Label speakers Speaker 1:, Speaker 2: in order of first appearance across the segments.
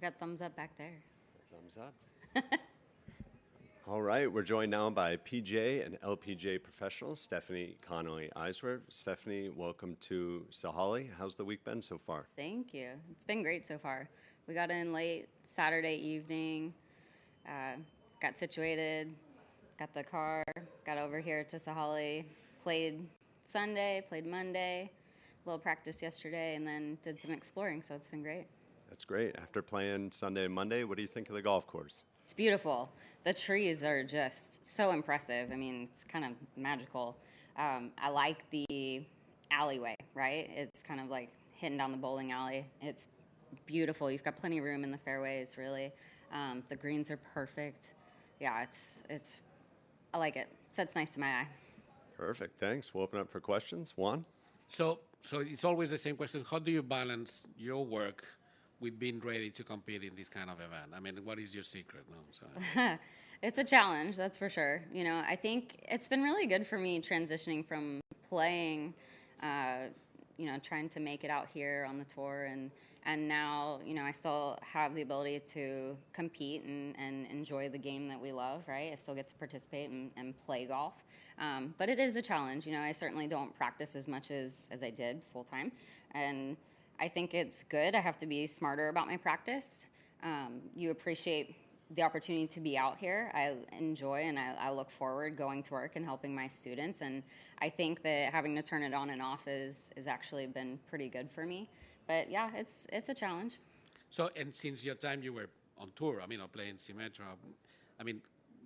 Speaker 1: got thumbs up back there.
Speaker 2: Thumbs up. All right, we're joined now by PGA and LPGA professional Stephanie Connelly Eiswerth. Stephanie, welcome to Sahalee. How's the week been so far?
Speaker 1: Thank you. It's been great so far. We got in late Saturday evening, got situated, got the car, got over here to Sahalee, played Sunday, played Monday, a little practice yesterday, and then did some exploring, so it's been great.
Speaker 2: That's great. After playing Sunday and Monday, what do you think of the golf course?
Speaker 1: It's beautiful. The trees are just so impressive. I mean, it's kind of magical. I like the alleyway, right? It's kind of like hitting down the bowling alley. It's beautiful. You've got plenty of room in the fairways, really. The greens are perfect. Yeah, it's. I like it. Sets nice to my eye.
Speaker 2: Perfect. Thanks. We'll open up for questions. Juan?
Speaker 3: So it's always the same question. How do you balance your work with being ready to compete in this kind of event? I mean, what is your secret? No, so.
Speaker 1: It's a challenge, that's for sure. You know, I think it's been really good for me transitioning from playing, trying to make it out here on the tour, and now, I still have the ability to compete and enjoy the game that we love, right? I still get to participate and play golf. But it is a challenge. I certainly don't practice as much as I did full time. And I think it's good. I have to be smarter about my practice. You appreciate the opportunity to be out here. I enjoy and I look forward going to work and helping my students. And I think that having to turn it on and off is actually been pretty good for me. But yeah, it's a challenge.
Speaker 3: So, and since your time you were on tour, playing Symetra,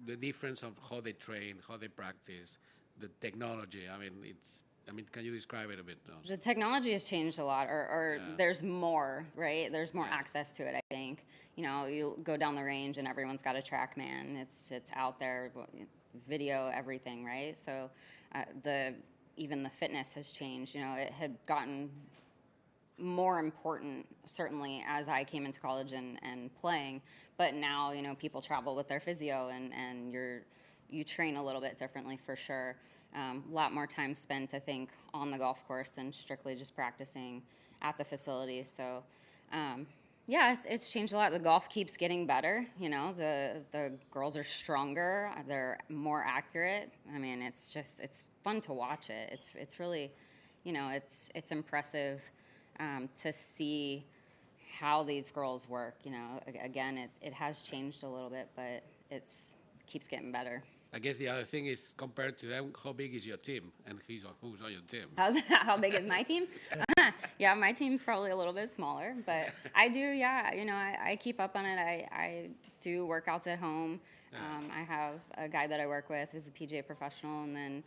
Speaker 3: the difference of how they train, how they practice, the technology, can you describe it a bit?
Speaker 1: The technology has changed a lot, or
Speaker 3: Yeah.
Speaker 1: there's more, right? There's more
Speaker 3: Yeah.
Speaker 1: access to it, I think. You go down the range and everyone's got a TrackMan. It's out there, video, everything, right? So even the fitness has changed. It had gotten more important, certainly, as I came into college and playing. But now, people travel with their physio and you train a little bit differently for sure. A lot more time spent, I think, on the golf course than strictly just practicing at the facility. So, it's changed a lot. The golf keeps getting better. The girls are stronger. They're more accurate. It's fun to watch it. It's really, it's impressive to see how these girls work. Again, it has changed a little bit, but it keeps getting better.
Speaker 3: I guess the other thing is, compared to them, how big is your team and who's on your team?
Speaker 1: How big is my team? Yeah, my team's probably a little bit smaller, but I do, I keep up on it. I do workouts at home. I have a guy that I work with who's a PGA professional, and then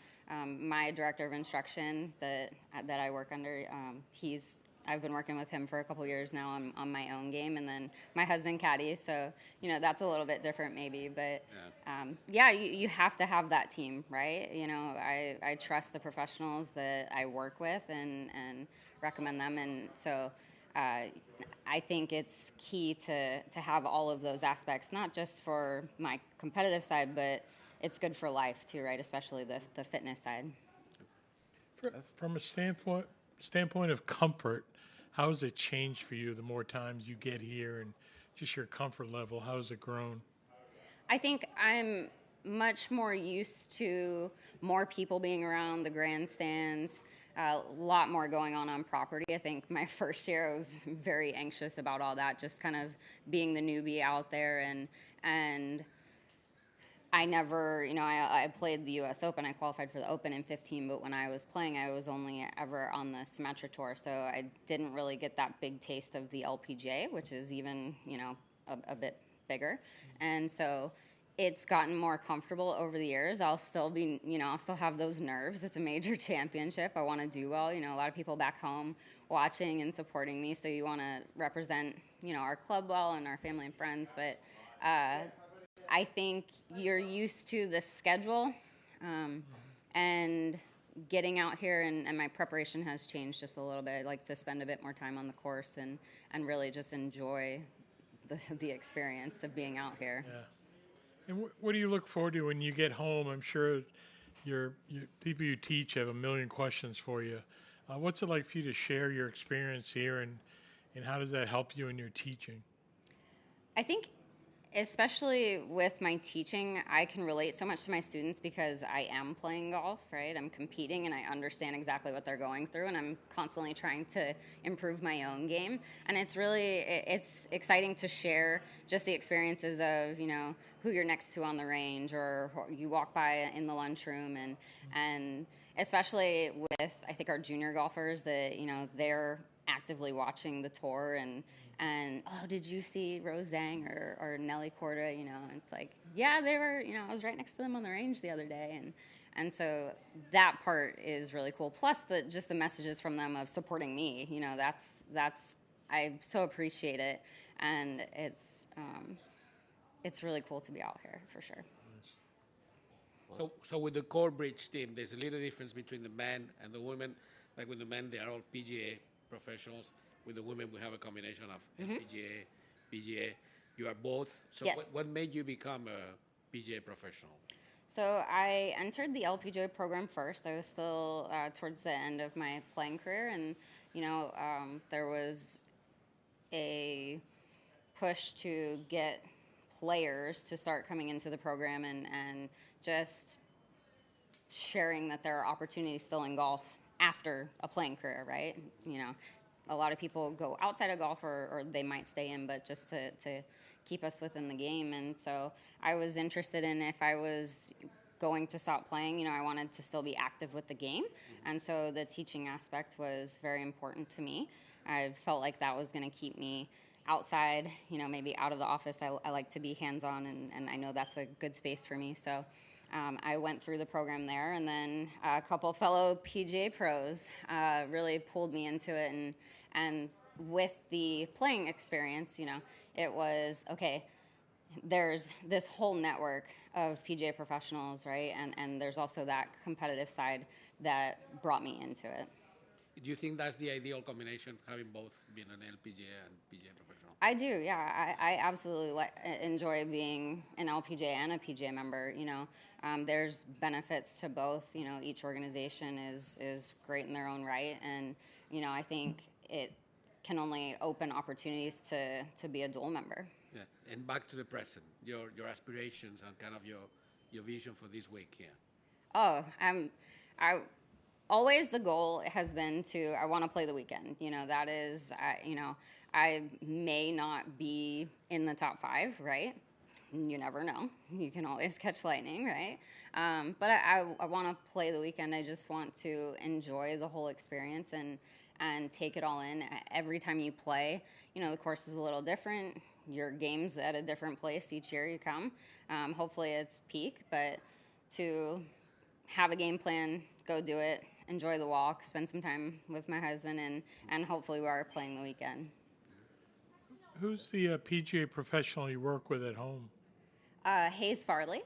Speaker 1: my director of instruction that I work under, I've been working with him for a couple years now on my own game, and then my husband caddy, so that's a little bit different maybe, but you have to have that team, right? I trust the professionals that I work with and recommend them, and so I think it's key to have all of those aspects, not just for my competitive side, but it's good for life too, right? Especially the fitness side.
Speaker 4: From a standpoint of comfort, how has it changed for you the more times you get here, and just your comfort level? How has it grown?
Speaker 1: I think I'm much more used to more people being around the grandstands, a lot more going on property. I think my first year I was very anxious about all that, just kind of being the newbie out there, and I never, I played the U.S. Open. I qualified for the Open in 2015, but when I was playing, I was only ever on the Symetra Tour, so I didn't really get that big taste of the LPGA, which is even, a bit bigger. And so it's gotten more comfortable over the years. I'll still be, I'll still have those nerves. It's a major championship. I want to do well. A lot of people back home watching and supporting me, so you want to represent, our club well and our family and friends, but I think you're used to the schedule, and getting out here, and my preparation has changed just a little bit. I like to spend a bit more time on the course and really just enjoy the experience of being out here.
Speaker 4: Yeah. And what do you look forward to when you get home? I'm sure your people you teach have a million questions for you. What's it like for you to share your experience here, and how does that help you in your teaching?
Speaker 1: I think, especially with my teaching, I can relate so much to my students because I am playing golf, right? I'm competing and I understand exactly what they're going through, and I'm constantly trying to improve my own game. And it's exciting to share just the experiences of, who you're next to on the range or who you walk by in the lunchroom, and especially with, I think, our junior golfers that, they're actively watching the tour and oh, did you see Rose Zhang or Nelly Korda? And it's like, yeah, they were. I was right next to them on the range the other day, and so that part is really cool. Plus just the messages from them of supporting me. That's I so appreciate it, and it's really cool to be out here for sure.
Speaker 3: So with the core bridge team, there's a little difference between the men and the women. Like with the men, they are all PGA professionals. With the women, we have a combination of LPGA, PGA. You are both. So
Speaker 1: Yes.
Speaker 3: what made you become a PGA professional?
Speaker 1: So I entered the LPGA program first. I was still towards the end of my playing career, and there was a push to get players to start coming into the program and just sharing that there are opportunities still in golf after a playing career, right? A lot of people go outside of golf or they might stay in, but just to keep us within the game. And so I was interested in, if I was going to stop playing, I wanted to still be active with the game. And so the teaching aspect was very important to me. I felt like that was going to keep me outside, maybe out of the office. I like to be hands-on, and I know that's a good space for me. So I went through the program there, and then a couple fellow PGA pros really pulled me into it. And with the playing experience, it was, okay, there's this whole network of PGA professionals, right? And there's also that competitive side that brought me into it.
Speaker 3: Do you think that's the ideal combination, having both being an LPGA and PGA professional?
Speaker 1: I do, yeah. I absolutely enjoy being an LPGA and a PGA member. There's benefits to both. Each organization is great in their own right, and I think it can only open opportunities to be a dual member.
Speaker 3: Yeah, and back to the present, your aspirations and kind of your vision for this week here.
Speaker 1: Oh, always the goal has been I want to play the weekend. That is, I may not be in the top 5, right? You never know. You can always catch lightning, right? But I want to play the weekend. I just want to enjoy the whole experience and take it all in. Every time you play, the course is a little different. Your game's at a different place each year you come. Hopefully it's peak, but to have a game plan, go do it, enjoy the walk, spend some time with my husband, and hopefully we are playing the weekend.
Speaker 4: Who's the PGA professional you work with at home?
Speaker 1: Hayes Farley.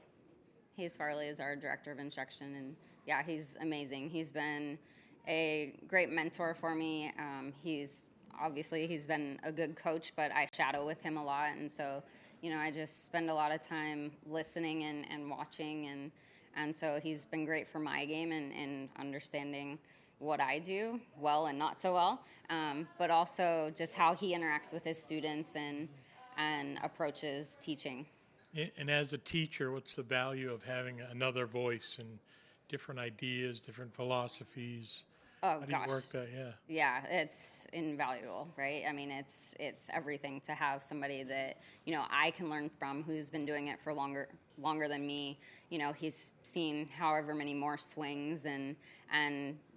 Speaker 1: Hayes Farley is our director of instruction, and yeah, he's amazing. He's been a great mentor for me. He's been a good coach, but I shadow with him a lot, and so I just spend a lot of time listening and watching, and so he's been great for my game and understanding what I do well and not so well, but also just how he interacts with his students and approaches teaching.
Speaker 4: And as a teacher, what's the value of having another voice and different ideas, different philosophies?
Speaker 1: Oh,
Speaker 4: How do
Speaker 1: gosh.
Speaker 4: you work that? Yeah.
Speaker 1: Yeah, it's invaluable, right? I mean, it's everything to have somebody that, I can learn from, who's been doing it for longer than me. He's seen however many more swings and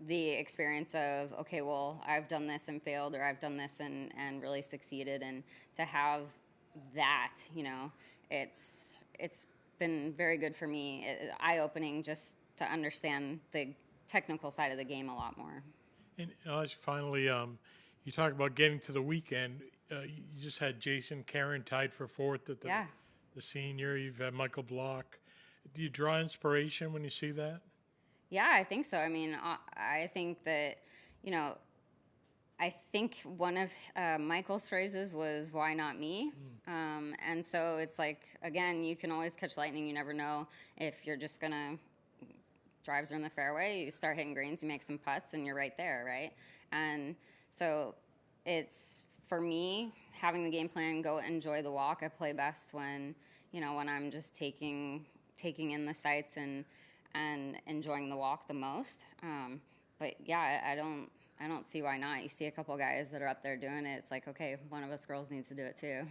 Speaker 1: the experience of, okay, well, I've done this and failed, or I've done this and really succeeded. And to have that, it's been very good for me, eye-opening just to understand the technical side of the game a lot more.
Speaker 4: And finally, you talk about getting to the weekend. You just had Jason Caron tied for 4th at the senior. You've had Michael Block. Do you draw inspiration when you see that?
Speaker 1: Yeah, I think so. I mean, I think that, I think one of Michael's phrases was, "Why not me?" And so it's like, again, you can always catch lightning. You never know if you're just going to drives are in the fairway, you start hitting greens, you make some putts, and you're right there, right? And so it's, for me, having the game plan, go enjoy the walk. I play best when, when I'm just taking in the sights and enjoying the walk the most. But yeah, I don't see why not. You see a couple guys that are up there doing it. It's like, okay, one of us girls needs to do it too.